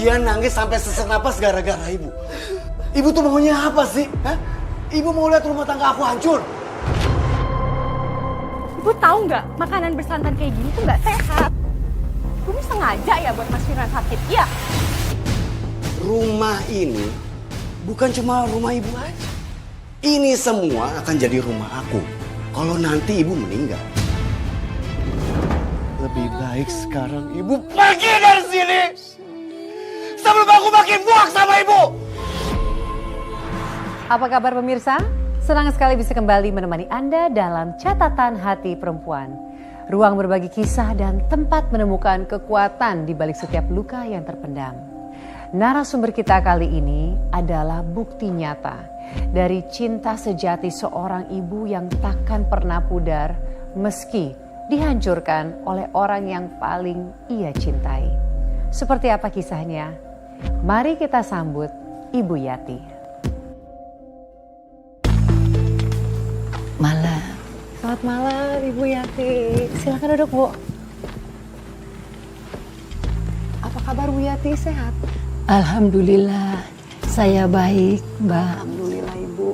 Dia nangis sampai sesak napas gara-gara ibu. Ibu tuh maunya apa sih? Hah? Ibu mau lihat rumah tangga aku hancur. Ibu tahu nggak, makanan bersantan kayak gini tuh nggak sehat. Ibu sengaja ya buat Mas Firman sakit, iya? Rumah ini bukan cuma rumah ibu aja. Ini semua akan jadi rumah aku kalau nanti ibu meninggal. Lebih baik sekarang ibu pergi dari sini sebelum aku makin muak sama ibu. Apa kabar pemirsa? Senang sekali bisa kembali menemani Anda dalam Catatan Hati Perempuan. Ruang berbagi kisah dan tempat menemukan kekuatan di balik setiap luka yang terpendam. Narasumber kita kali ini adalah bukti nyata dari cinta sejati seorang ibu yang takkan pernah pudar meski dihancurkan oleh orang yang paling ia cintai. Seperti apa kisahnya? Mari kita sambut Ibu Yati. Malam. Selamat malam Ibu Yati. Silakan duduk, Bu. Apa kabar Bu Yati? Sehat? Alhamdulillah, saya baik, Mbak. Alhamdulillah Ibu.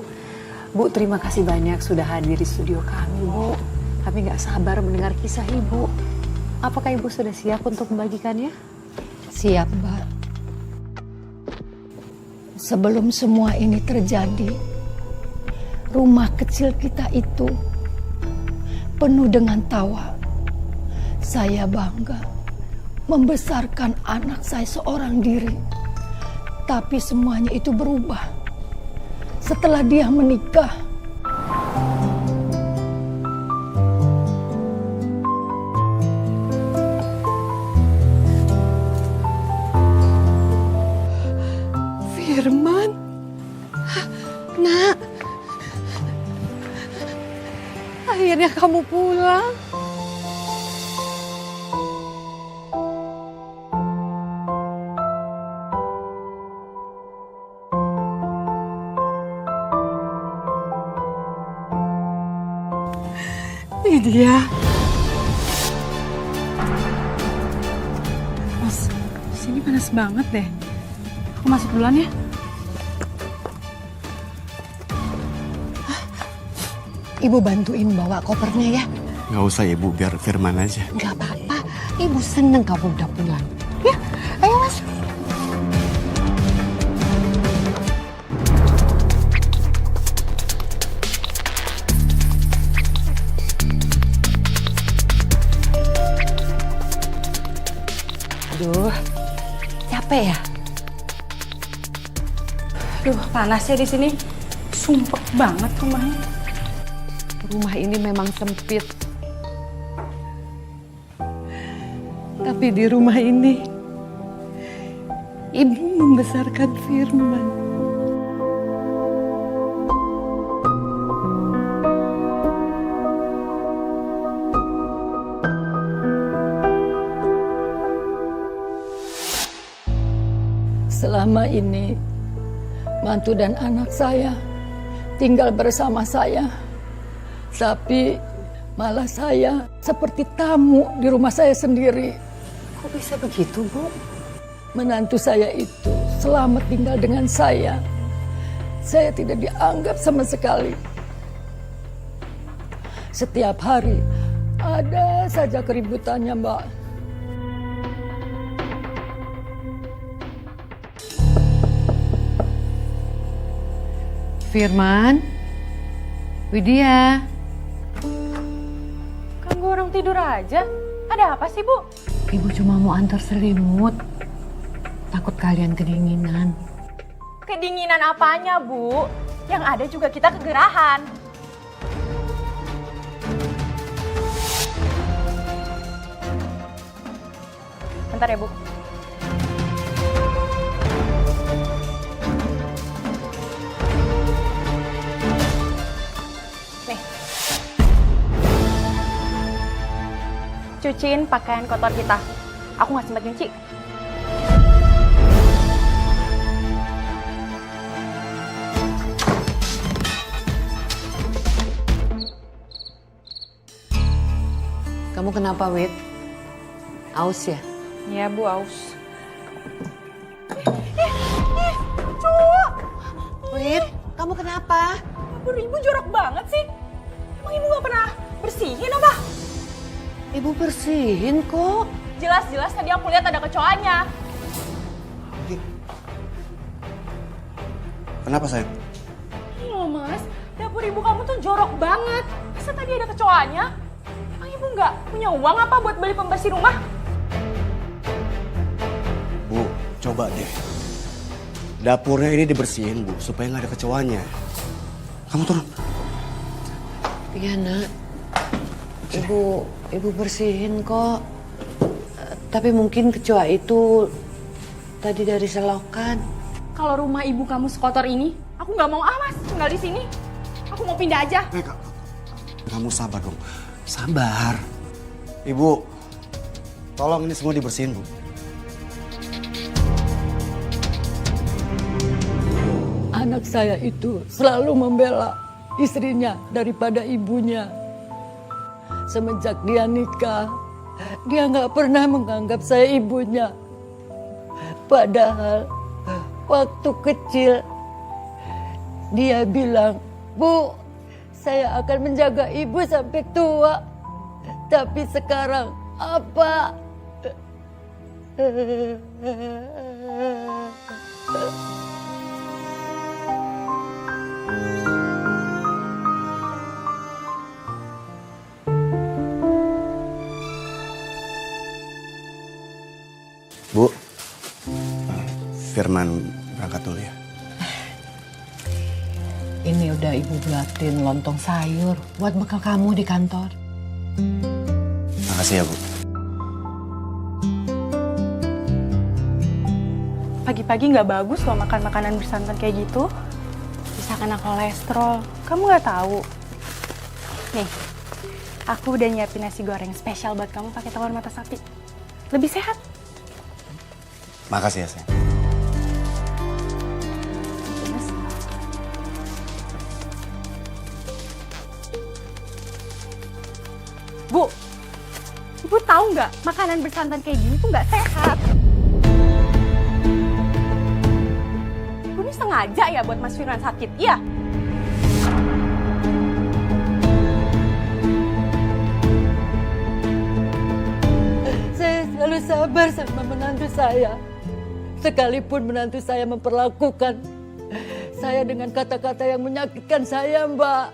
Bu, terima kasih banyak sudah hadir di studio kami, Bu. Kami nggak sabar mendengar kisah Ibu. Apakah Ibu sudah siap untuk membagikannya? Siap, Mbak. Sebelum semua ini terjadi, rumah kecil kita itu penuh dengan tawa. Saya bangga membesarkan anak saya seorang diri. Tapi semuanya itu berubah setelah dia menikah. Firman? Nak, akhirnya kamu pulang. Ini dia. Mas, sini panas banget deh. Aku masuk duluan ya. Ibu bantuin bawa kopernya ya. Gak usah ibu, biar Firman aja. Gak apa-apa, Ibu seneng kamu udah pulang. Ya, ayo Mas. Aduh, capek ya? Aduh, panasnya di sini. Sumpek banget rumahnya. Rumah ini memang sempit. Tapi di rumah ini, Ibu membesarkan Firman. Selama ini, mantu dan anak saya tinggal bersama saya. Tapi malah saya seperti tamu di rumah saya sendiri. Kok bisa begitu, Bu? Menantu saya itu selamat tinggal dengan saya. Saya tidak dianggap sama sekali. Setiap hari ada saja keributannya, Mbak. Firman, Widya. Ganggu orang tidur aja. Ada apa sih, Bu? Ibu cuma mau antar selimut. Takut kalian kedinginan. Kedinginan apanya, Bu? Yang ada juga kita kegerahan. Bentar ya, Bu. Nih. Cuciin pakaian kotor kita. Aku nggak sempat nyuci. Kamu kenapa, Wid? Aus ya? Iya, Bu, aus. Wit, kamu kenapa? Dapur ibu jorok banget sih. Emang ibu gak pernah bersihin apa? Ibu bersihin kok. Jelas-jelas tadi aku lihat ada kecoanya. Kenapa sayang? Iya mas, dapur ibu kamu tuh jorok banget. Masa tadi ada kecoanya? Emang ibu nggak punya uang apa buat beli pembersih rumah? Bu, coba deh. Dapurnya ini dibersihin, Bu, supaya nggak ada kecoanya. Kamu turun. Iya nak, ibu bersihin kok. Tapi mungkin kecoa itu tadi dari selokan. Kalau rumah ibu kamu sekotor ini, aku nggak mau mas tinggal di sini. Aku mau pindah aja. Kamu sabar dong. Sabar. Ibu, tolong ini semua dibersihin, Bu. Anak saya itu selalu membela istrinya daripada ibunya. Semenjak dia nikah, dia nggak pernah menganggap saya ibunya. Padahal waktu kecil dia bilang, "Bu, saya akan menjaga ibu sampai tua." Tapi sekarang apa? Bu, Firman berangkat dulu ya. Ini udah ibu buatin lontong sayur buat bekal kamu di kantor. Makasih ya, Bu. Pagi-pagi nggak bagus loh makan makanan bersantan kayak gitu. Bisa kena kolesterol. Kamu nggak tahu? Nih, aku udah nyiapin nasi goreng spesial buat kamu pakai telur mata sapi. Lebih sehat. Makasih ya, sayang. Mas. Bu, ibu tahu nggak makanan bersantan kayak gini tuh nggak sehat. Ibu ini sengaja ya buat Mas Firman sakit, iya? Saya selalu sabar sama menantu saya. Sekalipun menantu saya memperlakukan saya dengan kata-kata yang menyakitkan saya, Mbak.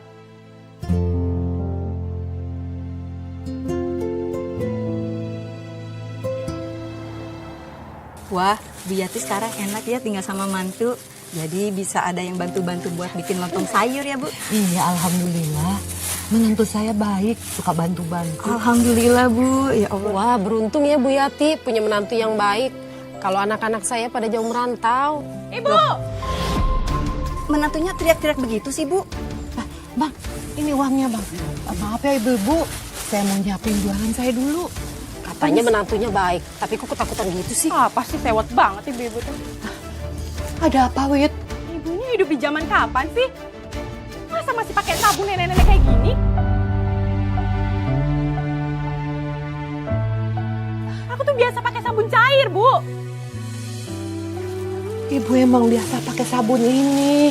Wah, Bu Yati sekarang enak ya tinggal sama mantu. Jadi bisa ada yang bantu-bantu buat bikin lontong sayur ya, Bu? Iya, alhamdulillah. Menantu saya baik, suka bantu-bantu. Alhamdulillah, Bu. Ya Allah. Wah, beruntung ya Bu Yati punya menantu yang baik. Kalau anak-anak saya pada jauh merantau. Ibu! Menantunya teriak-teriak begitu sih, Bu. Bang, ini uangnya bang. Maaf ya ibu-ibu, saya mau nyiapin jualan saya dulu. Katanya menantunya baik, tapi kok ketakutan gitu sih? Apa sih sewot banget ibu-ibu tuh? Ada apa, Wit? Ibunya hidup di zaman kapan sih? Masa masih pakai sabun nenek-nenek kayak gini? Aku tuh biasa pakai sabun cair, Bu. Ibu emang biasa pakai sabun ini.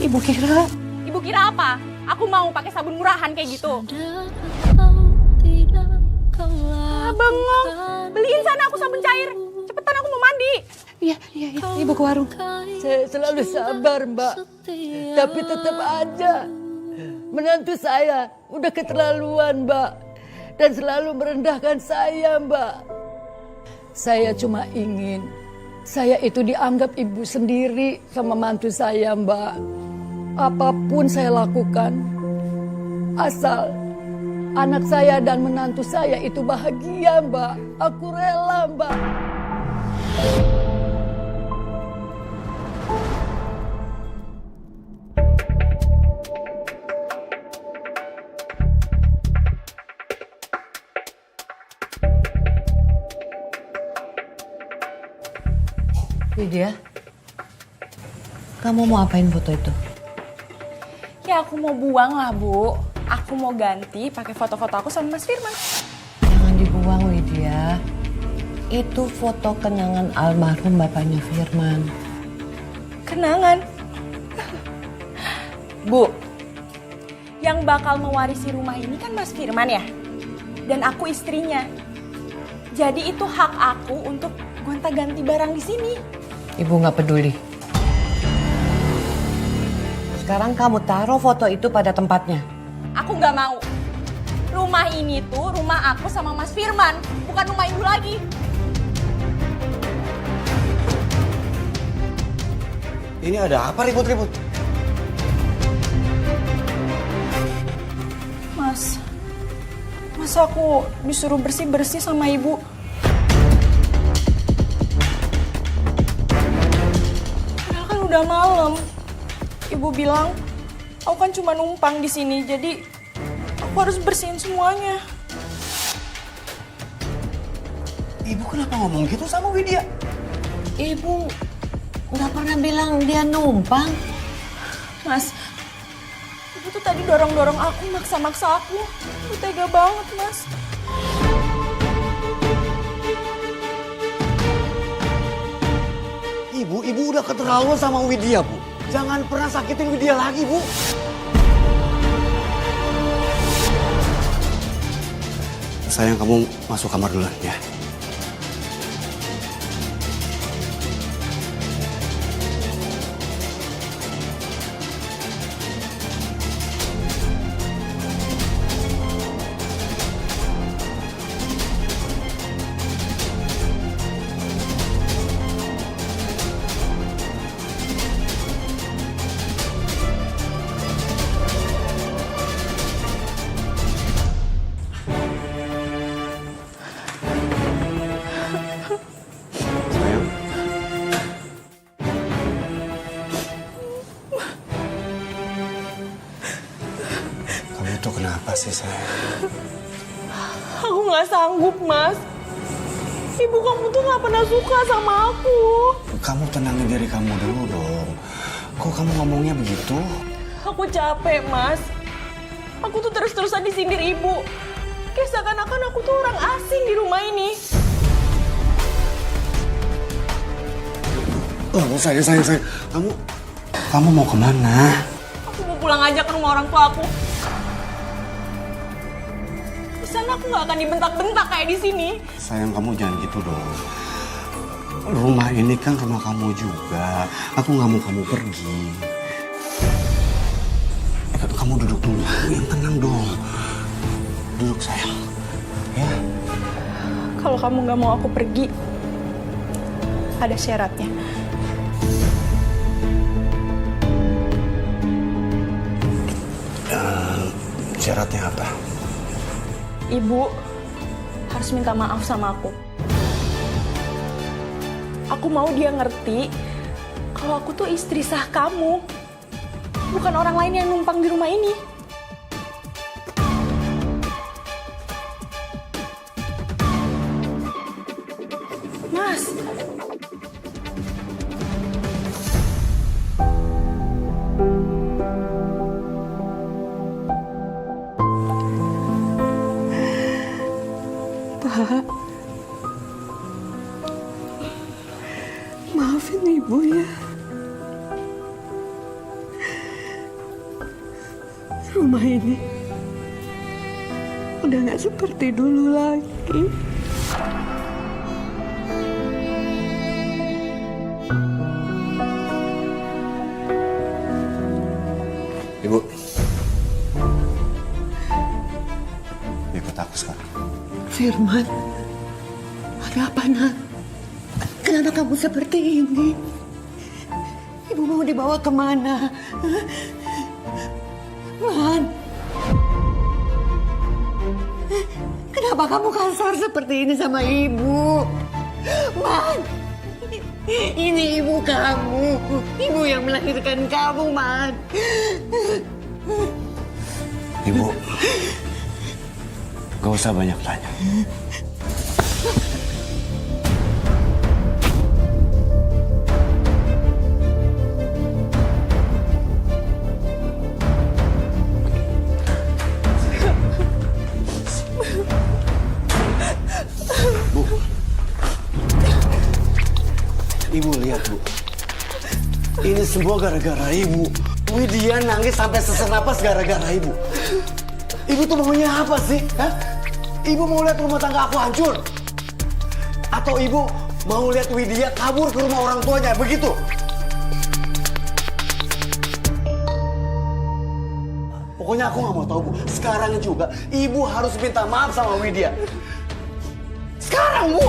Ibu kira? Ibu kira apa? Aku mau pakai sabun murahan kayak gitu. Bengong. Beliin sana aku sabun cair. Cepetan aku mau mandi. Iya, ibu ke warung. Saya selalu sabar, Mbak. Tapi tetap aja menantu saya udah keterlaluan, Mbak. Dan selalu merendahkan saya, Mbak. Saya cuma ingin saya itu dianggap ibu sendiri sama mantu saya, Mbak. Apapun saya lakukan, asal anak saya dan menantu saya itu bahagia, Mbak. Aku rela, Mbak. Lydia, kamu mau apain foto itu? Ya aku mau buang lah, Bu. Aku mau ganti pakai foto-foto aku sama Mas Firman. Jangan dibuang, Lydia. Itu foto kenangan almarhum bapaknya Firman. Kenangan? Bu, yang bakal mewarisi rumah ini kan Mas Firman ya? Dan aku istrinya. Jadi itu hak aku untuk gonta-ganti barang di sini. Ibu nggak peduli. Sekarang kamu taruh foto itu pada tempatnya. Aku nggak mau. Rumah ini tuh rumah aku sama Mas Firman, bukan rumah ibu lagi. Ini ada apa ribut-ribut? Masa aku disuruh bersih-bersih sama ibu? Padahal kan udah malam. Ibu bilang, aku kan cuma numpang di sini, jadi aku harus bersihin semuanya. Ibu kenapa ngomong gitu sama Widya? Ibu nggak pernah bilang dia numpang. Mas, ibu tuh tadi dorong-dorong aku, maksa-maksa aku. Itu tega banget, Mas. Ibu udah keterlaluan sama Widya, Bu. Jangan pernah sakitin Widya lagi, Bu. Sayang, kamu masuk kamar duluan ya. Sayang. Kamu tuh kenapa sih, sayang? Aku nggak sanggup, Mas. Ibu kamu tuh nggak pernah suka sama aku. Kamu tenangin diri kamu dulu dong. Kok kamu ngomongnya begitu? Aku capek, Mas. Aku tuh terus-terusan disindir ibu. Kayak seakan-akan aku tuh orang asing di rumah ini. Oh, sayang. Kamu mau kemana? Aku mau pulang aja ke rumah orang tua aku. Di sana aku nggak akan dibentak-bentak kayak di sini. Sayang, kamu jangan gitu dong. Rumah ini kan rumah kamu juga. Aku nggak mau kamu pergi. Kamu duduk dulu. Yang tenang dong. Duduk, sayang. Ya. Kalau kamu nggak mau aku pergi, ada syaratnya. Syaratnya apa? Ibu harus minta maaf sama aku. Aku mau dia ngerti kalau aku tuh istri sah kamu. Bukan orang lain yang numpang di rumah ini. Mas. Maafin ibu ya. Rumah ini udah gak seperti dulu lagi. Ibu. Ikut aku sekarang. Firman, ada apa nak? Kenapa kamu seperti ini? Ibu mau dibawa kemana? Man, kenapa kamu kasar seperti ini sama ibu? Man, ini ibu kamu, ibu yang melahirkan kamu, Man. Ibu, gak usah banyak tanya. Bu, Ibu lihat, Bu. Ini semua gara-gara Ibu. Widya nangis sampai sesak napas gara-gara ibu. Ibu tuh maunya apa sih? Hah? Ibu mau lihat rumah tangga aku hancur? Atau ibu mau lihat Widya kabur ke rumah orang tuanya, begitu? Pokoknya aku nggak mau tahu, Bu. Sekarang juga ibu harus minta maaf sama Widya. Sekarang, Bu!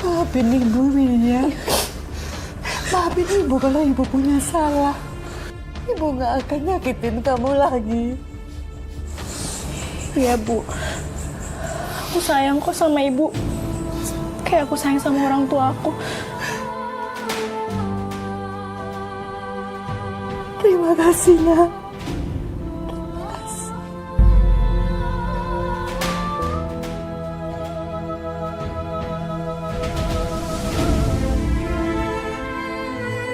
Maafin ibu, Widya. Maafin ibu kalau ibu punya salah. Ibu nggak akan nyakitin kamu lagi. Iya, Bu. Aku sayang kok sama ibu. Kayak aku sayang sama orang tua aku. Terima kasih, Nak.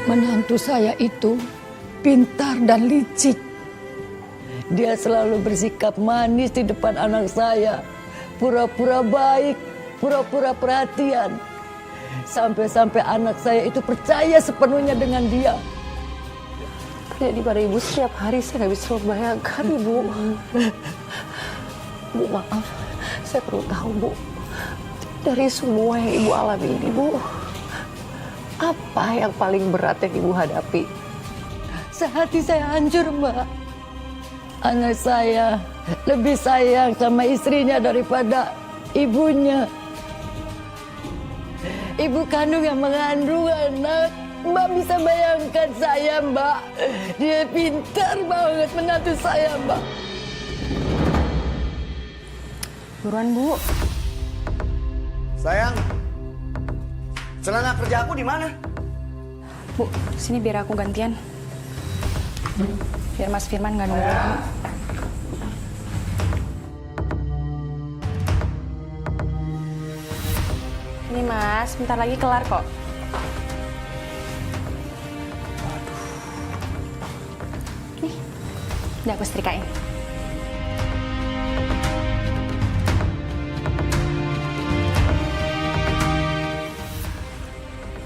Menantu saya itu pintar dan licik. Dia selalu bersikap manis di depan anak saya. Pura-pura baik, pura-pura perhatian. Sampai-sampai anak saya itu percaya sepenuhnya dengan dia. Terjadi pada ibu setiap hari, saya nggak bisa membayangkan, Ibu. Bu, maaf. Saya perlu tahu, Bu. Dari semua yang ibu alami ini, Bu. Apa yang paling berat yang ibu hadapi? Sehati saya hancur, Mbak. Anak saya lebih sayang sama istrinya daripada ibunya. Ibu kandung yang mengandung anak. Mbak bisa bayangkan saya, Mbak. Dia pintar banget menantu saya, Mbak. Buruan, Bu. Sayang, celana kerja aku di mana? Bu, sini biar aku gantian. Biar Mas Firman nggak nunggu lama. Ini Mas, bentar lagi kelar kok. Nih, udah aku setrikain.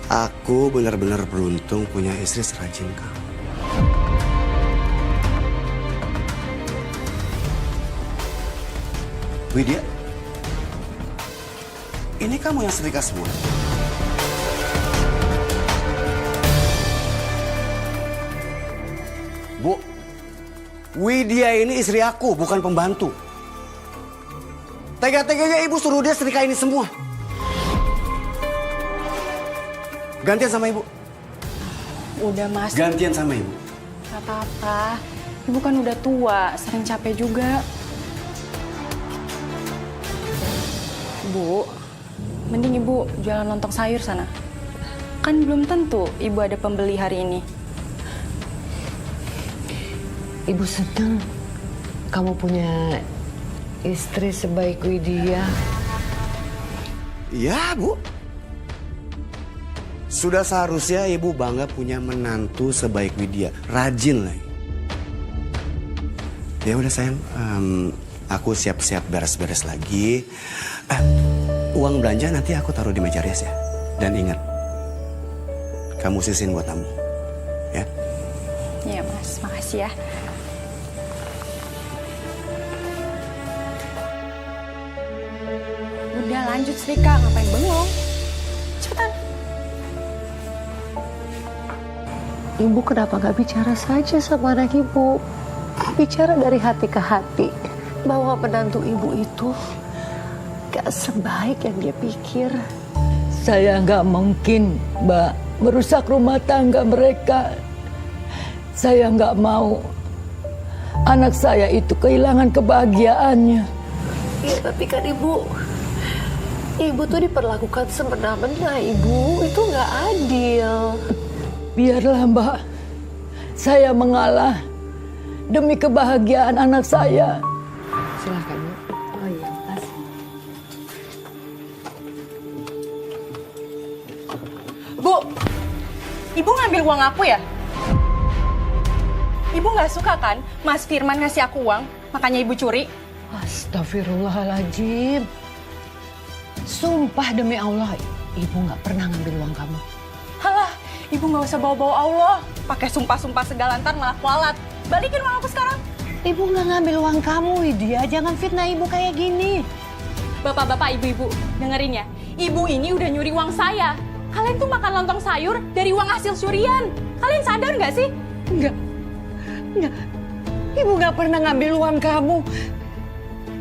Aku benar-benar beruntung punya istri serajin kamu. Widya, ini kamu yang setrika semua? Bu, Widya ini istri aku, bukan pembantu. Tega-teganya ibu suruh dia setrika ini semua. Gantian sama ibu. Udah Mas, Gantian sama ibu. gak apa-apa. Ibu kan udah tua, sering capek juga. Bu, mending ibu jualan lontong sayur sana. Kan belum tentu ibu ada pembeli hari ini. Ibu senang kamu punya istri sebaik Widya. Iya, Bu. Sudah seharusnya ibu bangga punya menantu sebaik Widya. Rajin lagi. Ya udah sayang, aku siap-siap beres-beres lagi. Uang belanja nanti aku taruh di meja rias ya. Dan ingat, kamu sisin buat tamu. Ya? Iya Mas, makasih ya. Udah lanjut Srika, ngapain bengong? Cepetan. Ibu kenapa nggak bicara saja sama anak ibu? Bicara dari hati ke hati. Bahwa penantu ibu itu gak sebaik yang dia pikir. Saya nggak mungkin, Mbak, merusak rumah tangga mereka. Saya nggak mau anak saya itu kehilangan kebahagiaannya. Iya, tapi kan ibu tuh diperlakukan semena-mena, Ibu. Itu nggak adil. Biarlah, Mbak. Saya mengalah demi kebahagiaan anak saya. Silakan, Bu. Oh iya, makasih. Bu, ibu ngambil uang aku ya? Ibu nggak suka kan Mas Firman ngasih aku uang, makanya ibu curi? Astagfirullahaladzim. sumpah demi Allah, ibu nggak pernah ngambil uang kamu. Halah, ibu nggak usah bawa-bawa Allah. Pakai sumpah-sumpah segala ntar malah kualat. Balikin uang aku sekarang. Ibu nggak ngambil uang kamu, Widya. Jangan fitnah ibu kayak gini. Bapak-bapak, ibu-ibu, dengerin ya. Ibu ini udah nyuri uang saya. Kalian tuh makan lontong sayur dari uang hasil curian. Kalian sadar nggak sih? Enggak. Ibu nggak pernah ngambil uang kamu.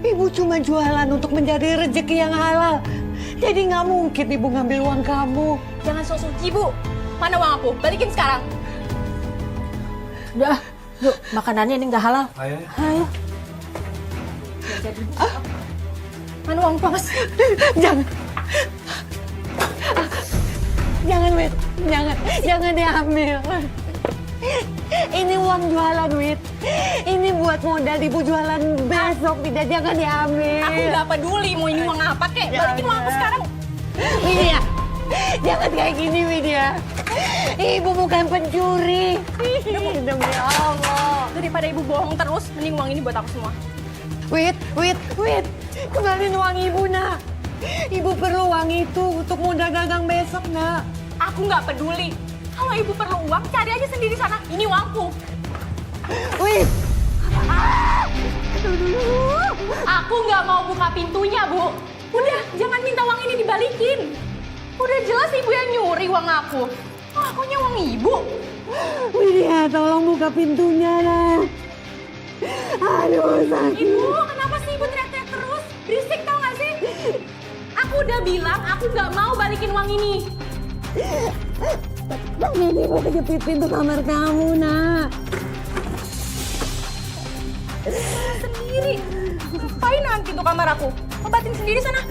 Ibu cuma jualan untuk mencari rezeki yang halal. Jadi nggak mungkin ibu ngambil uang kamu. Jangan sok suci, Bu. Mana uang aku? Balikin sekarang. Udah, yuk makanannya ini nggak halal. Ayo. Mana uang Mas? Jangan. Jangan, Wit. Jangan diambil. Ini uang jualan, Wit. Ini buat modal ibu jualan besok. Tidak, jangan diambil. Aku nggak peduli mau ini uang apa kek. Balikin uang aku sekarang. Widya, jangan kayak gini, Widya. Ibu bukan pencuri. Demi Allah. Daripada ibu bohong terus, mending uang ini buat aku semua. Wit. Kembaliin uang ibu, nak. Ibu perlu uang itu untuk modal dagang besok, nak. Aku nggak peduli. Kalau ibu perlu uang, cari aja sendiri sana. Ini uangku. Wit. Aku nggak mau buka pintunya, Bu. Udah, jangan minta uang ini dibalikin. Udah jelas ibu yang nyuri uang aku. Akunya uang ibu. Widya, tolong buka pintunya, nak. Aduh, sakit. Ibu, kenapa sih ibu teriak-teriak terus? Berisik tau gak sih? Aku udah bilang aku nggak mau balikin uang ini. Ini ibu kejepit pintu kamar kamu, nak. Sendiri. Ngapain nahan pintu kamar aku? Obatin sendiri sana.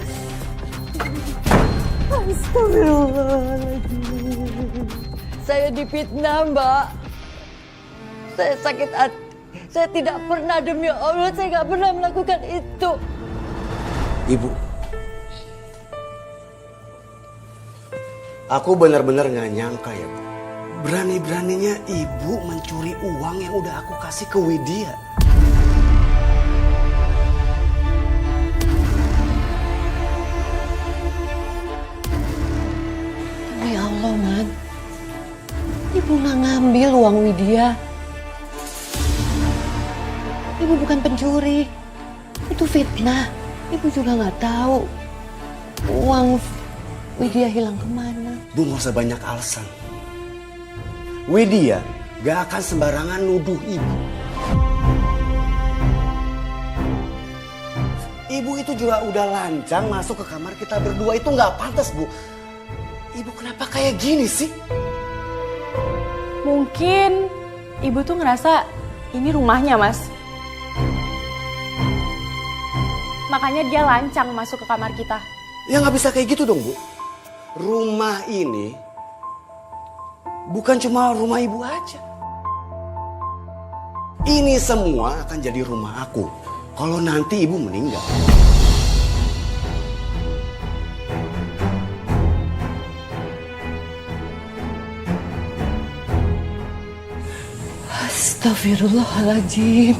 Astagfirullahaladzim. Saya difitnah, Mbak. Saya sakit hati. Saya tidak pernah, demi Allah, saya nggak pernah melakukan itu. Ibu, aku benar-benar nggak nyangka ya, Bu. Berani-beraninya ibu mencuri uang yang udah aku kasih ke Widya. Demi Allah, Man. Ibu nggak ngambil uang Widya. Ibu bukan pencuri. Itu fitnah. Ibu juga nggak tahu uang Widya hilang kemana. Bu, nggak usah banyak alasan. Widya gak akan sembarangan nuduh ibu. Ibu itu juga udah lancang masuk ke kamar kita berdua. Itu nggak pantas, Bu. Ibu kenapa kayak gini sih? Mungkin ibu tuh ngerasa ini rumahnya, Mas. Makanya dia lancang masuk ke kamar kita. Ya nggak bisa kayak gitu dong, Bu. Rumah ini bukan cuma rumah ibu aja. Ini semua akan jadi rumah aku kalau nanti ibu meninggal. Astagfirullahaladzim.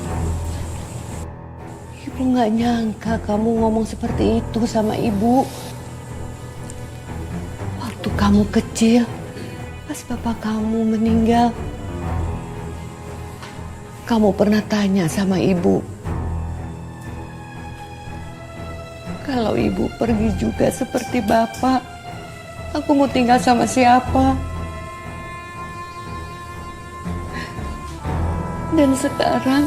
Ibu nggak nyangka kamu ngomong seperti itu sama ibu. Waktu kamu kecil, pas bapak kamu meninggal, kamu pernah tanya sama ibu, kalau ibu pergi juga seperti bapak, aku mau tinggal sama siapa? Dan sekarang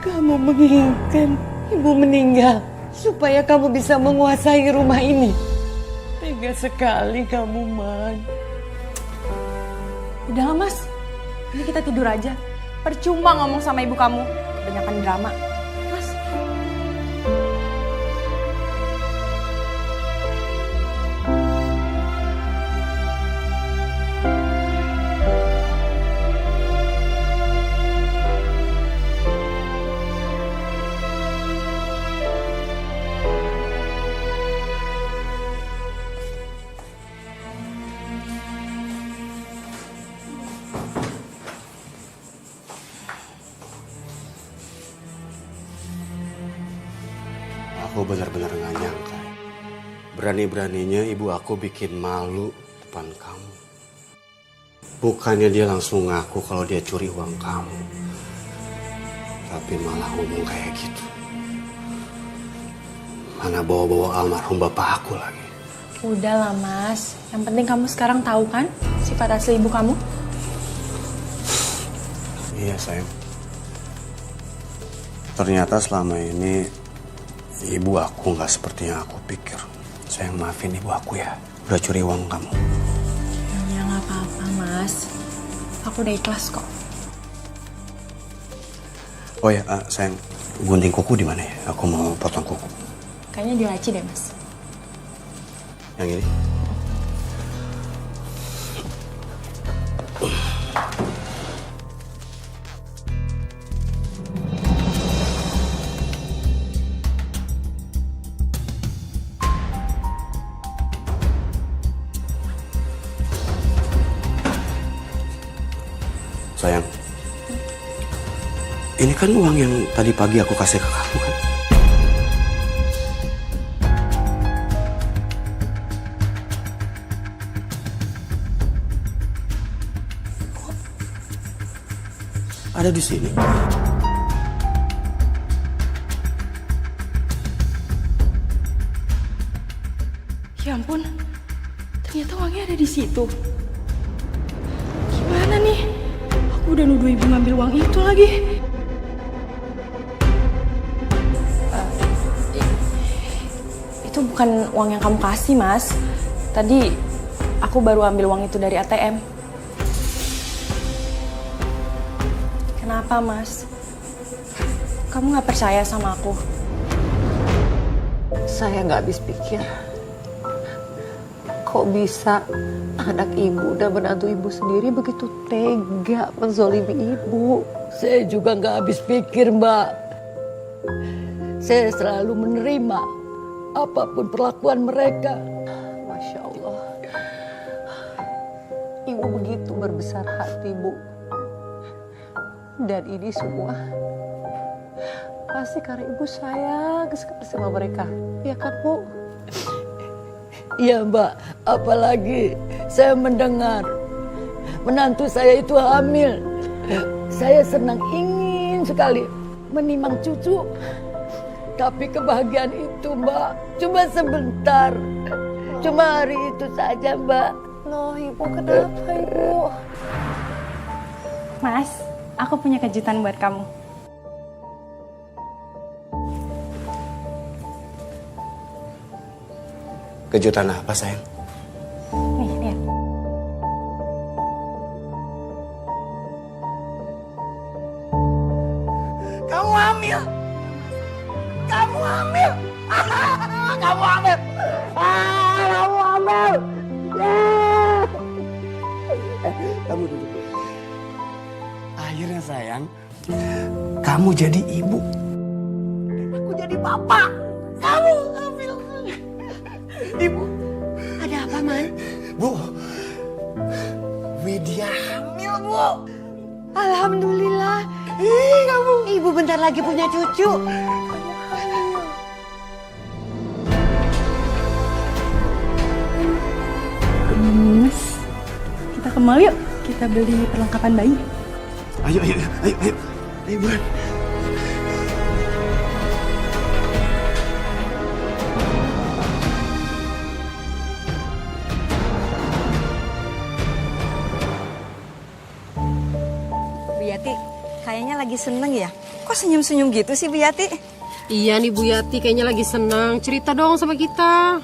kamu menginginkan ibu meninggal supaya kamu bisa menguasai rumah ini. Tega sekali kamu, Man. Udahlah, Mas. Ini kita tidur aja. Percuma ngomong sama ibu kamu. Kebanyakan drama. Mas. Aku benar-benar gak nyangka. Berani-beraninya ibu aku bikin malu depan kamu. Bukannya dia langsung ngaku kalau dia curi uang kamu. Tapi malah ngomong kayak gitu. Mana bawa-bawa almarhum bapak aku lagi. Udahlah Mas, yang penting kamu sekarang tahu kan sifat asli ibu kamu? Iya sayang. Ternyata selama ini ibu aku nggak seperti yang aku pikir. Sayang maafin ibu aku ya, udah curi uang kamu. Ya nggak apa-apa Mas, aku udah ikhlas kok. Oh ya sayang, gunting kuku di mana ya? Aku mau potong kuku. Kayaknya di laci deh Mas. Yang ini? Sayang, ini kan uang yang tadi pagi aku kasih ke kamu kan? Kok ada di sini? Ya ampun, ternyata uangnya ada di situ. Gimana nih? Aku udah nuduh ibu ngambil uang itu lagi. Itu bukan uang yang kamu kasih, Mas. Tadi aku baru ambil uang itu dari ATM. Kenapa, Mas? Kamu nggak percaya sama aku? Saya nggak habis pikir. Kok bisa anak ibu dan menantu ibu sendiri begitu tega menzolimi ibu? Saya juga nggak habis pikir, Mbak. Saya selalu menerima apapun perlakuan mereka. Masya Allah. Ibu begitu berbesar hati, Bu. Dan ini semua pasti karena ibu sayang sekali sama mereka. Ya kan, Bu? Iya, Mbak. Apalagi saya mendengar menantu saya itu hamil. Saya senang ingin sekali menimang cucu. Tapi kebahagiaan itu, Mbak, cuma sebentar. Cuma hari itu saja, Mbak. Loh, Ibu kenapa, Ibu? Mas, aku punya kejutan buat kamu. Kejutan apa sayang? Nih, lihat. Kamu hamil! Kamu hamil! Kamu hamil! Kamu hamil! Kamu duduk. Akhirnya sayang, kamu jadi ibu. Dan aku jadi bapak. Kamu hamil. Ibu. Ada apa, Man? Bu. Widya hamil, Bu. Alhamdulillah. Kamu. Ibu bentar lagi punya cucu. Mas, kita ke mall yuk. Kita beli perlengkapan bayi. Ayo. Ayo, Buran. Bu Yati, kayaknya lagi seneng ya? Kok senyum-senyum gitu sih Bu Yati? Iya nih Bu Yati kayaknya lagi senang. Cerita dong sama kita.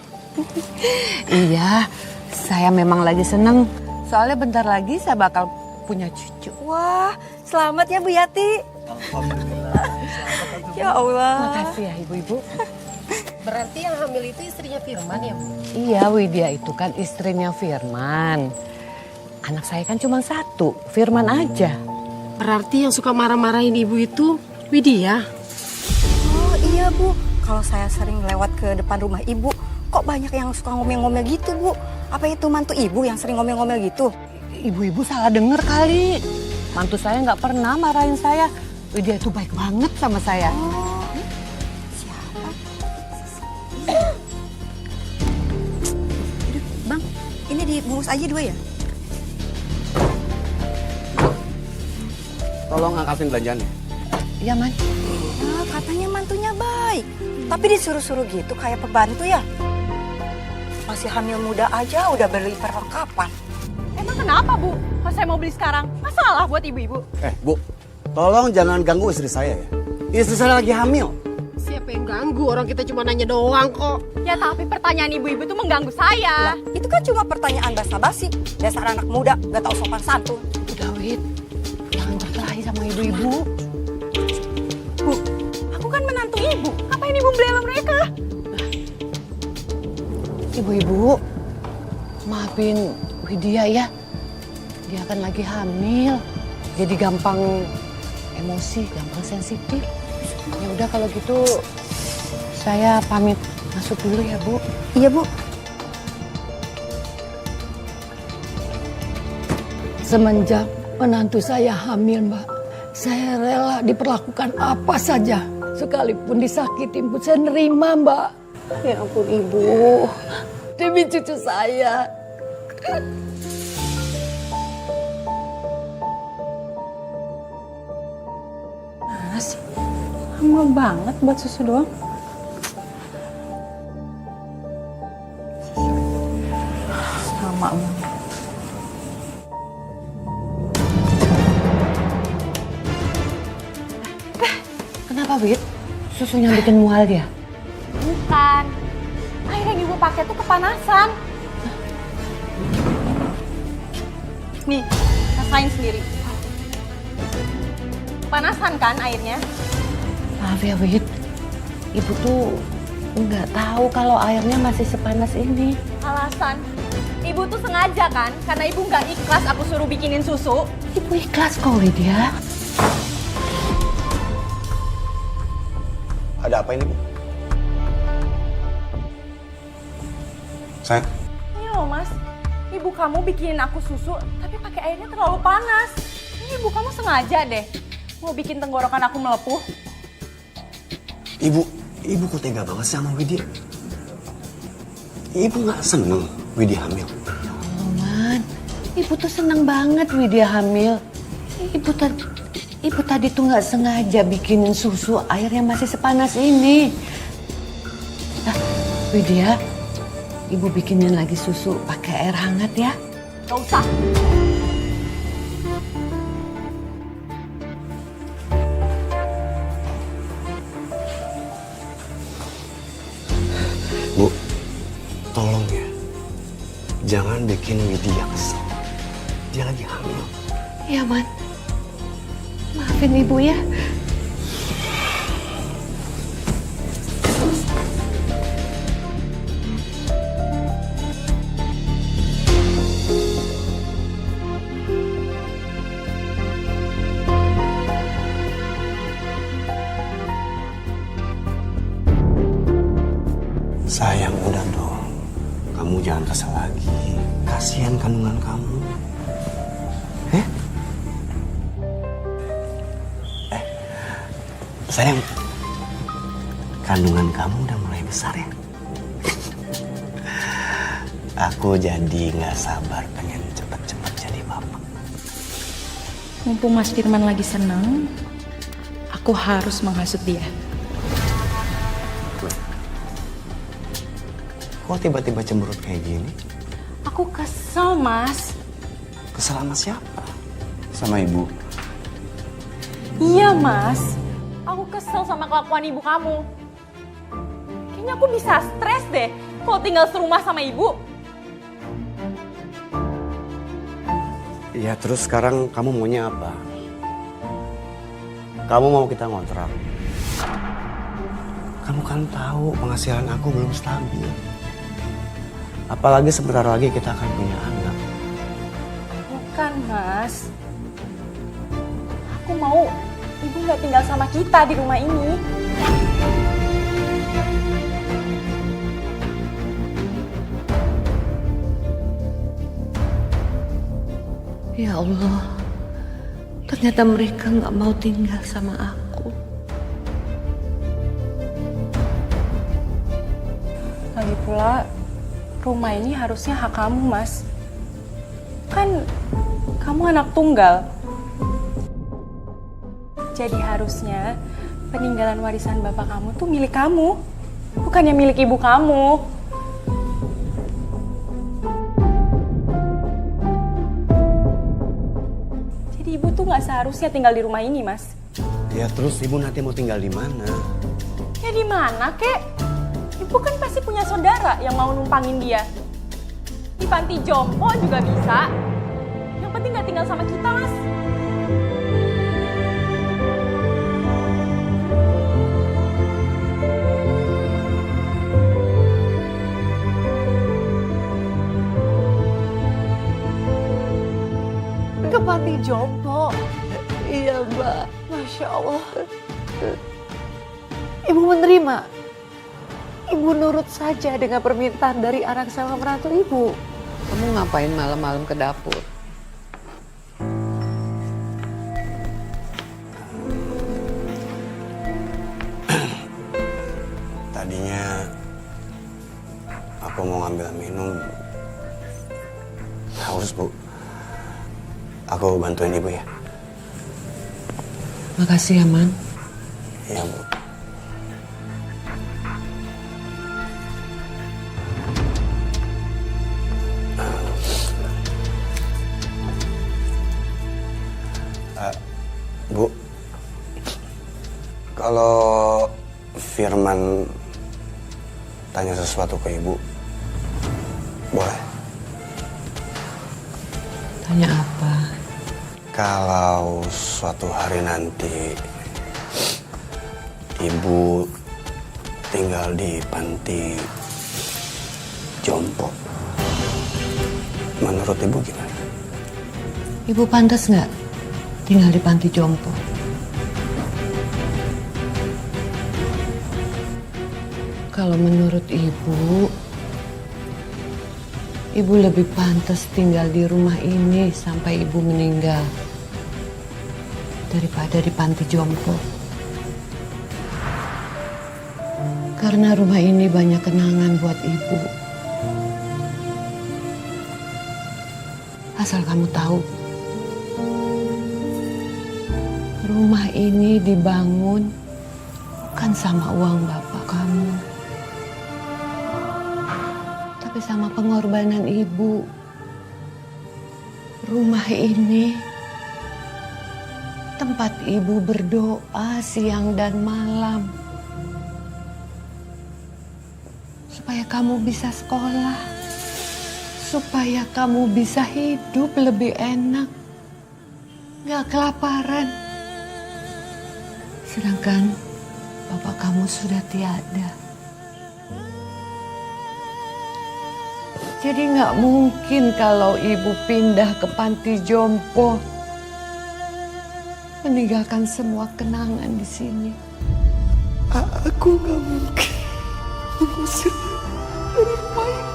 Iya, saya memang lagi seneng. Soalnya bentar lagi saya bakal punya cucu. Wah, selamat ya Bu Yati. Ya Allah. Makasih ya ibu-ibu. Berarti yang hamil itu istrinya Firman ya Bu? Iya, Widya itu kan istrinya Firman. Anak saya kan cuma satu, Firman aja. Berarti yang suka marah-marahin ibu itu Widya? Oh iya Bu, kalau saya sering lewat ke depan rumah ibu, kok banyak yang suka ngomel-ngomel gitu Bu? Apa itu mantu ibu yang sering ngomel-ngomel gitu? Ibu-ibu salah denger kali. Mantu saya nggak pernah marahin saya. Widya itu baik banget sama saya. Oh, siapa? bungkus aja 2 ya? Tolong angkatin belanjaannya. Iya, Man. Nah, katanya mantunya baik. Tapi disuruh-suruh gitu kayak pembantu ya? Masih hamil muda aja udah beli perlengkapan. Emang kenapa, Bu? Kalau saya mau beli sekarang, masalah buat ibu-ibu. Bu, tolong jangan ganggu istri saya ya. Istri saya lagi hamil. Siapa yang ganggu? Orang kita cuma nanya doang kok. Ya tapi pertanyaan ibu-ibu tuh mengganggu saya. Itu kan cuma pertanyaan basa-basi. Dasar anak muda, gak tahu sopan santun. Udah, Wit. Jangan berkelahi sama ibu-ibu. Bu, aku kan menantu ibu. Ngapain ibu bela mereka? Ibu-ibu, maafin Widya ya. Dia kan lagi hamil. Jadi gampang emosi, gampang sensitif. Ya udah kalau gitu saya pamit masuk dulu ya, Bu. Iya, Bu. Semenjak menantu saya hamil, Mbak, saya rela diperlakukan apa saja. Sekalipun disakitin pun saya nerima, Mbak. Ya ampun Ibu. Demi cucu saya. Mas, lama banget buat susu doang. Sama, Bu. Kenapa, Wit? Susunya bikin mual dia? Bukan. Air yang ibu pakai tuh kepanasan. Nih, rasain sendiri. Kepanasan kan airnya? Maaf ya, Wit. Ibu tuh nggak tahu kalau airnya masih sepanas ini. Alasan. Ibu tuh sengaja kan? Karena ibu nggak ikhlas aku suruh bikinin susu. Ibu ikhlas kok, Widya. Ada apa ini, Bu? Sayang, Ini loh mas, ibu kamu bikinin aku susu tapi pakai airnya terlalu panas. Ini ibu kamu sengaja deh mau bikin tenggorokan aku melepuh. Ibu kok tega banget sih sama Widya? Ibu nggak seneng Widya hamil. Oh, Man. Ibu tuh seneng banget Widya hamil. Ibu tadi tuh nggak sengaja bikinin susu airnya masih sepanas ini. Nah, Widya, Ibu bikinin lagi susu pakai air hangat ya. Gak usah. Bu, tolong ya. Jangan bikin Widya kesel. Dia lagi hamil. Iya, Man. Maafin Ibu ya. Sayang, udah dong. Kamu jangan kesel lagi. Kasihan kandungan kamu. Sayang, kandungan kamu udah mulai besar ya. Aku jadi nggak sabar pengen cepet-cepet jadi bapak. Mumpung Mas Firman lagi seneng, aku harus menghasut dia. Kok tiba-tiba cemberut kayak gini? Aku kesel, Mas. Kesel sama siapa? Sama ibu? Iya, Mas. Aku kesel sama kelakuan ibu kamu. Kayaknya aku bisa stres deh kalau tinggal serumah sama ibu. Ya terus sekarang kamu maunya apa? Kamu mau kita ngontrak? Kamu kan tahu penghasilan aku belum stabil. Apalagi sebentar lagi kita akan punya anak. Bukan, Mas. Aku mau ibu nggak tinggal sama kita di rumah ini. Ya Allah, ternyata mereka nggak mau tinggal sama aku. Lagi pula, rumah ini harusnya hak kamu, Mas. Kan kamu anak tunggal. Jadi harusnya peninggalan warisan bapak kamu tuh milik kamu, bukannya milik ibu kamu. Jadi ibu tuh nggak seharusnya tinggal di rumah ini, Mas. Ya terus ibu nanti mau tinggal di mana? Ya di mana, Kek? Ibu kan pasti punya saudara yang mau numpangin dia. Di panti jompo juga bisa. Yang penting nggak tinggal sama kita, Mas. Ke panti jompo. Iya, Mbak. Masya Allah. Ibu menerima. Ibu nurut saja dengan permintaan dari anak sama menantu ibu. Kamu ngapain malam-malam ke dapur? Tadinya aku mau ngambil minum. Haus, Bu. Aku bantuin ibu ya. Makasih ya, Man. Iya, Bu. Bu, kalau Firman tanya sesuatu ke ibu, boleh? Tanya apa? Kalau suatu hari nanti ibu tinggal di panti jompo, menurut ibu gimana? Ibu pantas nggak tinggal di panti jompo? Kalau menurut ibu lebih pantas tinggal di rumah ini sampai ibu meninggal daripada di panti jompo. Karena rumah ini banyak kenangan buat ibu. Asal kamu tahu, rumah ini dibangun bukan sama uang bapak kamu, tapi sama pengorbanan ibu. Rumah ini tempat ibu berdoa siang dan malam supaya kamu bisa sekolah, supaya kamu bisa hidup lebih enak, gak kelaparan. Sedangkan bapak kamu sudah tiada. Jadi gak mungkin kalau ibu pindah ke panti jompo meninggalkan semua kenangan di sini. Aku gak mungkin mengusir dari rumah ini.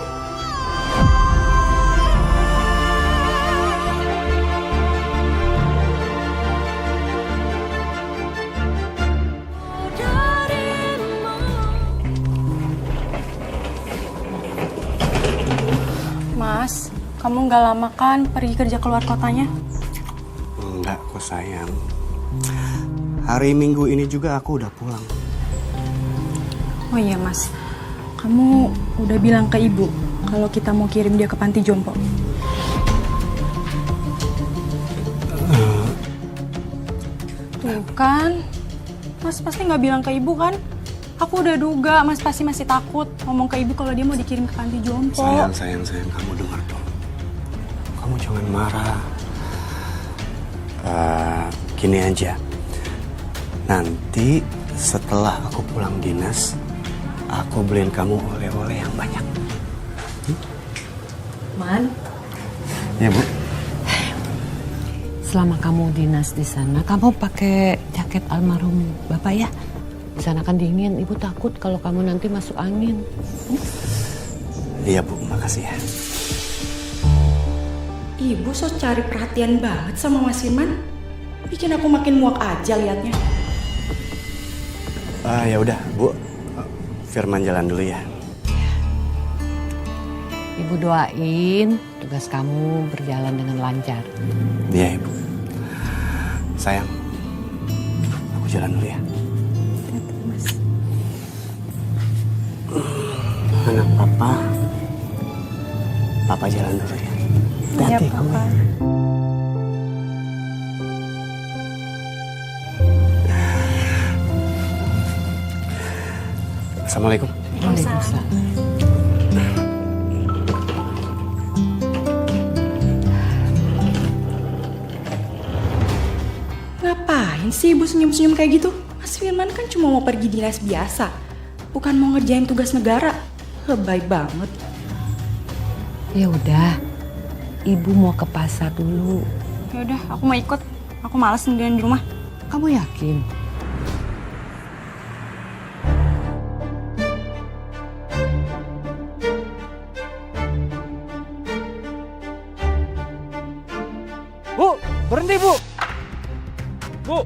Mas, kamu nggak lama kan pergi kerja keluar kotanya? Enggak kok sayang. Hari Minggu ini juga aku udah pulang. Oh iya Mas, kamu udah bilang ke ibu kalau kita mau kirim dia ke panti jompo? Tuh kan, Mas pasti nggak bilang ke ibu kan? Aku udah duga Mas pasti masih takut ngomong ke ibu kalau dia mau dikirim ke panti jompo. Sayang, kamu dengar dong. Kamu jangan marah. Gini aja. Nanti setelah aku pulang dinas, aku beliin kamu oleh-oleh yang banyak. Man, Ya, Bu. selama kamu dinas di sana, kamu pakai jaket almarhum bapak ya. Di sana kan dingin, ibu takut kalau kamu nanti masuk angin. Iya, Bu, makasih ya. Ibu so cari perhatian banget sama Mas Firman. Bikin aku makin muak aja liatnya. Ya udah, Bu. Firman jalan dulu ya. Ibu doain tugas kamu berjalan dengan lancar. Iya, Ibu. Sayang, aku jalan dulu ya. Anak Papa jalan dulu ya. Hati-hati kamu. Assalamualaikum. Ngapain sih ibu senyum-senyum kayak gitu? Mas Firman kan cuma mau pergi dinas biasa, bukan mau ngerjain tugas negara. Lebay banget. Ya udah, ibu mau ke pasar dulu. Ya udah, aku mau ikut. Aku malas sendirian di rumah. Kamu yakin? Bu, berhenti Bu. Bu,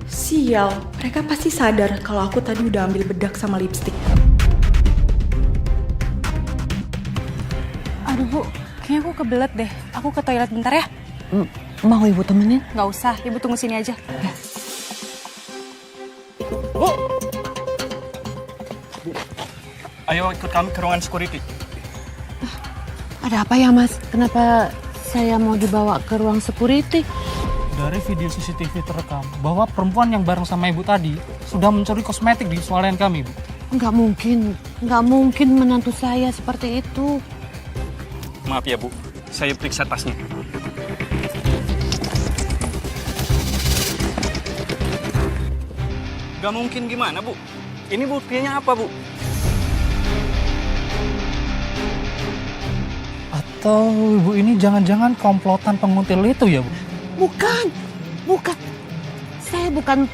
Sial, mereka pasti sadar kalau aku tadi udah ambil bedak sama lipstik. Aduh bu, kayaknya aku kebelet deh. Aku ke toilet bentar ya. Mau ibu temenin? Nggak usah, ibu tunggu sini aja. Bu. Ayo ikut kami ke ruangan security. Ada apa ya mas? Kenapa saya mau dibawa ke ruang security? Dari video CCTV terekam bahwa perempuan yang bareng sama ibu tadi sudah mencuri kosmetik di swalayan kami, Bu. Nggak mungkin menantu saya seperti itu. Maaf ya, Bu. Saya periksa tasnya. Gak mungkin gimana, Bu? Ini buktinya apa, Bu? Atau ibu ini jangan-jangan komplotan penguntil itu ya, Bu? Bukan. Saya bukan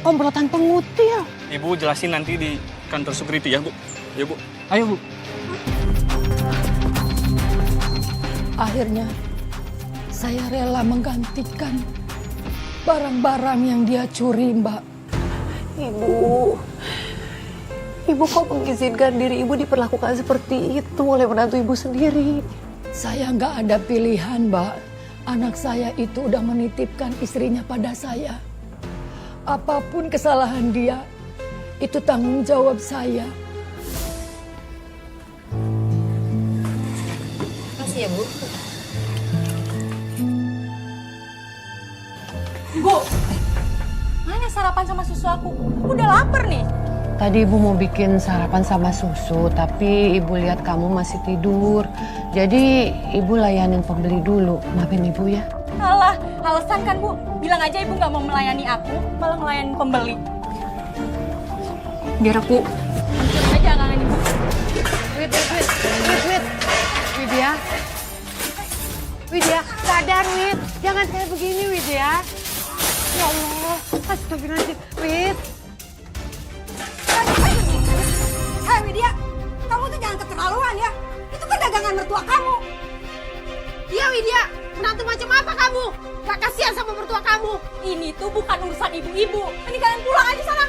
komplotan pengutil. Ibu jelasin nanti di kantor security ya, Bu. Ya, Bu. Ayo, Bu. Akhirnya saya rela menggantikan barang-barang yang dia curi, Mbak. Ibu kok mengizinkan diri ibu diperlakukan seperti itu oleh menantu ibu sendiri? Saya nggak ada pilihan, Mbak. Anak saya itu udah menitipkan istrinya pada saya. Apapun kesalahan dia, itu tanggung jawab saya. Makasih ya Bu. Bu, mana sarapan sama susu aku? Aku udah lapar nih. Tadi ibu mau bikin sarapan sama susu, tapi ibu lihat kamu masih tidur. Jadi ibu layanin pembeli dulu. Maafin ibu ya. Alah, alasan kan Bu. Bilang aja ibu nggak mau melayani aku, malah melayani pembeli. Biar aku hancur aja kangen ibu. Wait. Widya, sadar Wid. Jangan kayak begini Widya. Ya Allah, astagfirullahaladzim. Wid. Hei Widya, kamu tuh jangan keterlaluan ya. Itu kan dagangan mertua kamu. Iya Widya, menantu macam apa kamu? Gak kasihan sama mertua kamu. Ini tuh bukan urusan ibu-ibu. Ini kalian pulang aja sana.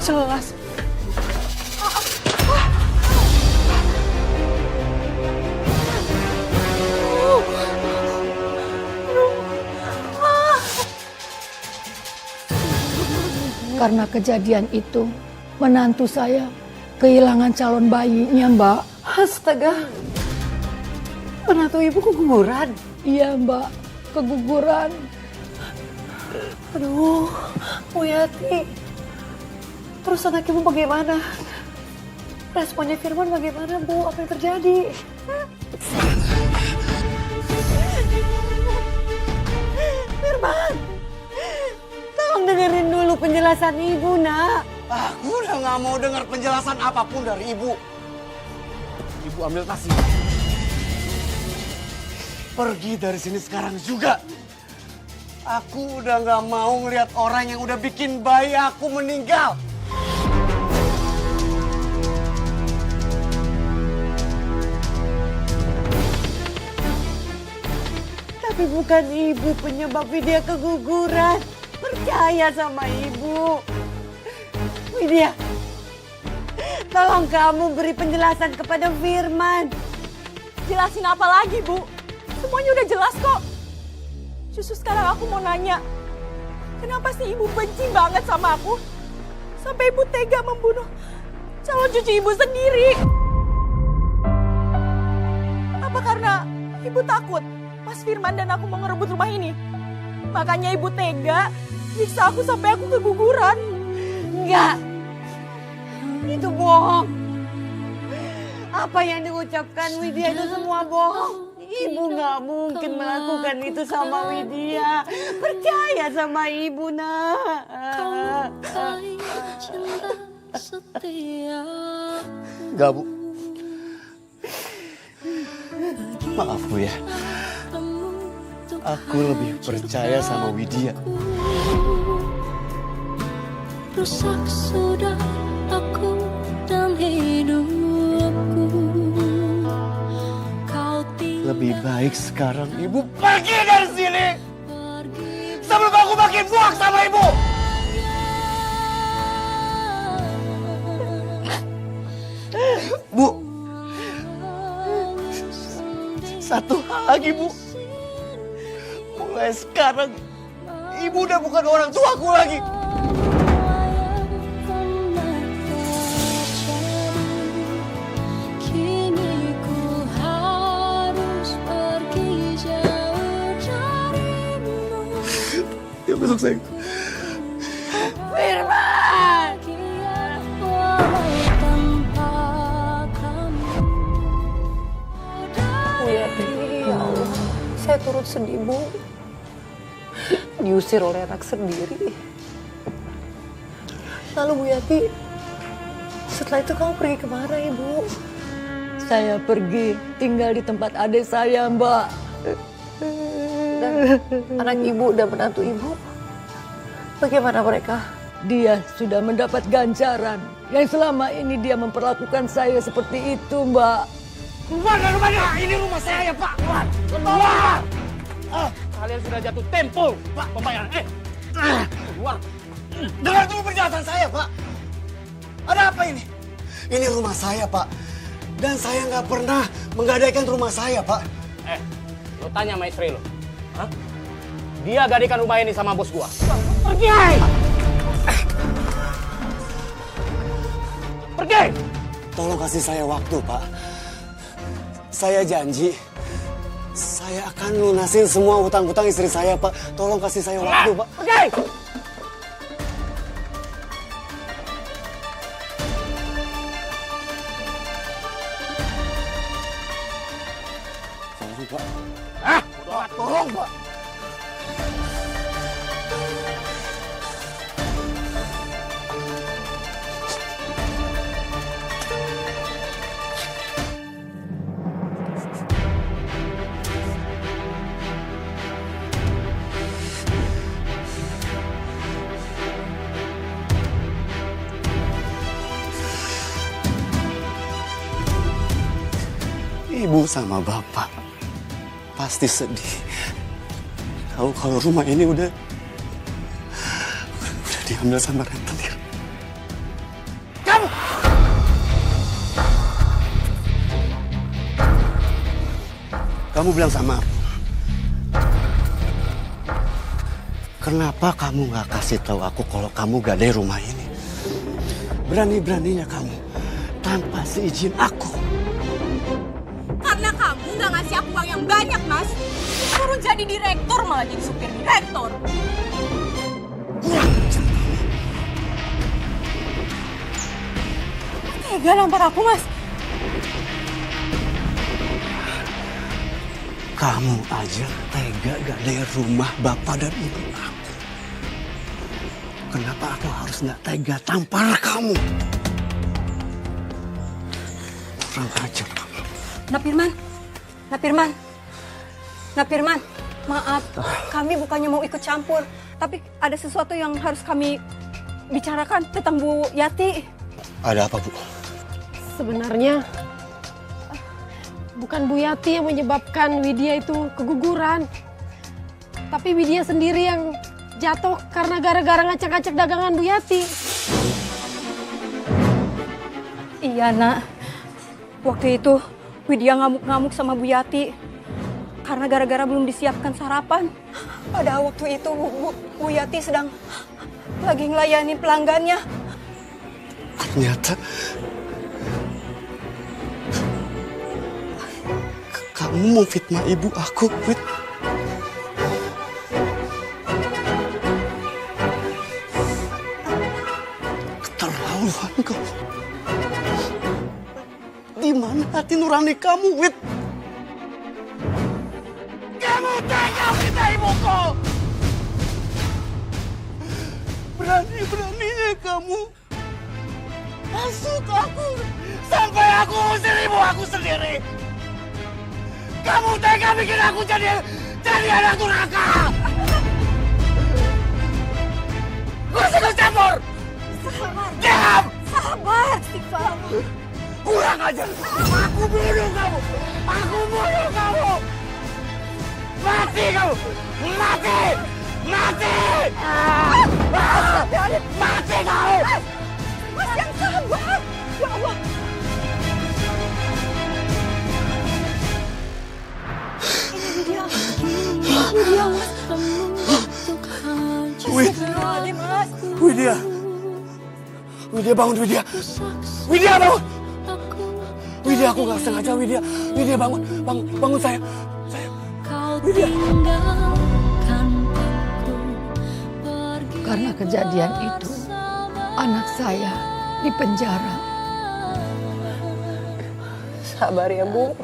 Jelas. Karena kejadian itu, menantu saya kehilangan calon bayinya, Mbak. Astaga, menantu ibu keguguran. Iya, Mbak, keguguran. Aduh, Bu Yati. Terus anak ibu bagaimana? Responnya Firman bagaimana, Bu? Apa yang terjadi? Firman, tolong dengerin dulu penjelasan ibu, Nak. Aku udah gak mau dengar penjelasan apapun dari ibu. Ibu ambil tas ini. Pergi dari sini sekarang juga. Aku udah gak mau ngeliat orang yang udah bikin bayi aku meninggal. Tapi bukan ibu penyebab Widya keguguran. Percaya sama ibu. Widya, Tolong kamu beri penjelasan kepada Firman. Jelasin apa lagi, Bu? Semuanya udah jelas kok. Justru sekarang aku mau nanya, kenapa sih Ibu benci banget sama aku? Sampai Ibu tega membunuh calon cucu Ibu sendiri. Apa karena Ibu takut Mas Firman dan aku mau ngerebut rumah ini? Makanya Ibu tega nyiksa aku sampai aku keguguran. Enggak. Itu bohong. Apa yang diucapkan Widya itu semua bohong. Ibu nggak mungkin melakukan itu sama Widya. Percaya sama ibu, nak. Enggak, Bu. Maaf, Bu ya. Aku lebih percaya sama Widya. Rusak sudah aku dan hidupku. Lebih baik sekarang Ibu pergi dari sini. Sebelum aku makin buak sama Ibu. Bu. Satu hal lagi, Bu. Mulai sekarang Ibu udah bukan orang tuaku lagi. Ya besok sayang. Firman! Bu Yati, ya Allah, saya turut sedih, Bu. Diusir oleh anak sendiri. Lalu Bu Yati, setelah itu kamu pergi kemana, Ibu? Saya pergi tinggal di tempat adik saya, Mbak. Dan anak Ibu dan menantu Ibu, bagaimana mereka? Dia sudah mendapat ganjaran. Yang selama ini dia memperlakukan saya seperti itu, Mbak. Keluar dari rumahnya! Ini rumah saya, Pak! Keluar! Kalian sudah jatuh tempo, Pak, pembayaran. Keluar! Dengar dulu penjelasan saya, Pak. Ada apa ini? Ini rumah saya, Pak. Dan saya nggak pernah menggadaikan rumah saya, Pak. Lo tanya sama istri lo. Hah? Dia gadaikan rumah ini sama bos gua. Pergi! Pergi! Tolong kasih saya waktu, Pak. Saya janji, saya akan lunasin semua utang-utang istri saya, Pak. Tolong kasih saya waktu, Pak. Pergi! Tolong, Pak. Hah? Tolong, Pak. Ibu sama Bapak pasti sedih. Tahu kalau rumah ini udah diambil sama rentenir. Kamu bilang sama aku. Kenapa kamu nggak kasih tahu aku kalau kamu gadai rumah ini? Berani-beraninya kamu tanpa seizin aku. Karena kamu nggak ngasih aku uang yang banyak, Mas. Suruh jadi direktur malah jadi supir direktur. Tega nampar aku, Mas. Kamu aja tega gadai rumah bapak dan ibu aku. Kenapa aku harus nggak tega tampar kamu? Kurang ajar kamu. Nak Firman, maaf, kami bukannya mau ikut campur, tapi ada sesuatu yang harus kami bicarakan tentang Bu Yati. Ada apa, Bu? Sebenarnya bukan Bu Yati yang menyebabkan Widya itu keguguran. Tapi Widya sendiri yang jatuh karena gara-gara ngacak-ngacak dagangan Bu Yati. Iya nak, waktu itu Widya ngamuk-ngamuk sama Bu Yati karena gara-gara belum disiapkan sarapan. Pada waktu itu Bu Yati sedang lagi ngelayani pelanggannya. Ternyata kamu memfitnah ibu aku, Wid. Keterlaluan kamu. Di mana hati nurani kamu, Wid? Kamu tega kita ibuku! Berani-beraninya kamu hasut aku. Sampai aku usir ibu aku sendiri! Kamu tega bikin aku jadi anak durhaka! Gue ikut campur! Diam! Sabar, Istighfar. Kurang ajar! Aku bunuh kamu! Aku bunuh kamu! Mati kamu! Mati! Mati! Mati kamu! Mas yang sabar. Ya Allah. Widya! Widya bangun, Widya! Widya bangun! Widya, aku gak sengaja, Widya. Widya bangun, bangun saya. Widya. Karena kejadian itu, anak saya di penjara. Sabar ya Bu.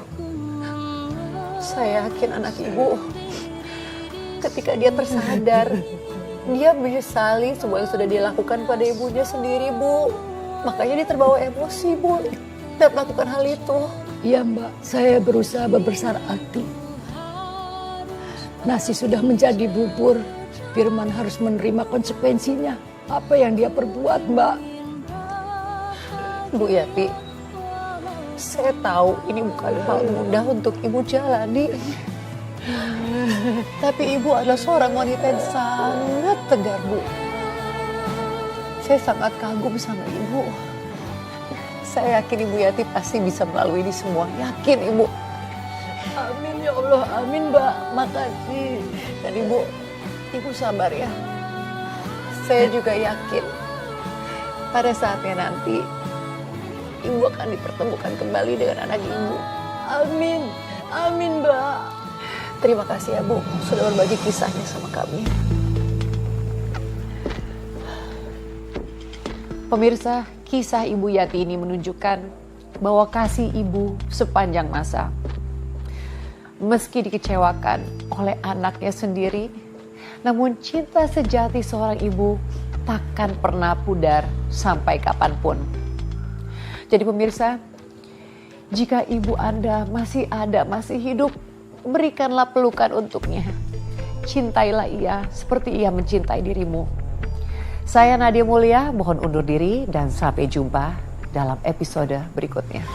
Saya yakin anak Ibu ketika dia tersadar, dia menyesali semua yang sudah dia lakukan pada ibunya sendiri, Bu. Makanya dia terbawa emosi, Bu, dan melakukan hal itu. Iya Mbak, saya berusaha berbesar hati. Nasi sudah menjadi bubur, Firman harus menerima konsekuensinya. Apa yang dia perbuat, Mbak? Bu Yati, saya tahu ini bukan hal mudah untuk Ibu jalani. Tapi Ibu adalah seorang wanita yang sangat tegar, Bu. Saya sangat kagum sama Ibu. Saya yakin Ibu Yati pasti bisa melalui ini semua. Yakin Ibu. Amin ya Allah, amin Mbak. Makasih. Dan Ibu sabar ya. Saya juga yakin pada saatnya nanti Ibu akan dipertemukan kembali dengan anak Ibu. Amin, amin Mbak. Terima kasih ya Bu, sudah berbagi kisahnya sama kami. Pemirsa, kisah Ibu Yati ini menunjukkan bahwa kasih ibu sepanjang masa. Meski dikecewakan oleh anaknya sendiri, namun cinta sejati seorang ibu takkan pernah pudar sampai kapanpun. Jadi pemirsa, jika ibu Anda masih ada, masih hidup, berikanlah pelukan untuknya. Cintailah ia seperti ia mencintai dirimu. Saya Nadia Mulia, mohon undur diri dan sampai jumpa dalam episode berikutnya.